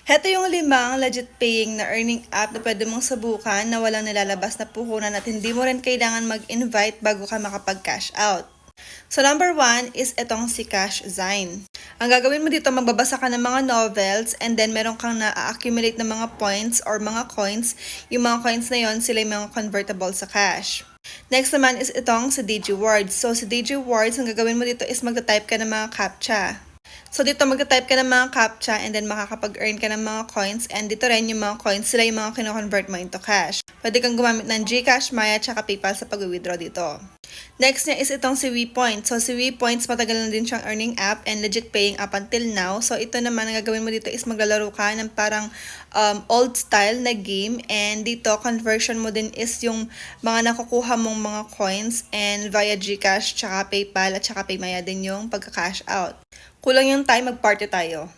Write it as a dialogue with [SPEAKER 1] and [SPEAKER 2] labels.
[SPEAKER 1] Heto yung 5 legit paying na earning app na pwede mong subukan na walang nilalabas na puhunan at hindi mo rin kailangan mag-invite bago ka makapag-cash out. So number 1 is itong si Cashzyme. Ang gagawin mo dito, magbabasa ka ng mga novels and then meron kang na-accumulate ng mga points or mga coins. Yung mga coins na yon, sila yung mga convertible sa cash. Next naman is itong si DigiWords. So si DigiWords, ang gagawin mo dito is magta-type ka ng mga captcha. So dito magta-type ka ng mga captcha and then makakapag-earn ka ng mga coins, and dito rin yung mga coins, sila yung mga kino-convert mo into cash. Pwede kang gumamit ng GCash, Maya, tsaka PayPal sa pag-withdraw dito. Next niya is itong si WePoints. So si WePoints, matagal na din siyang earning app and legit paying up until now. So ito naman, ang gagawin mo dito is maglalaro ka ng parang old style na game, and dito conversion mo din is yung mga nakukuha mong mga coins and via GCash, tsaka PayPal at tsaka PayMaya din yung pagka-cash out. Kulang yung time, mag-party tayo.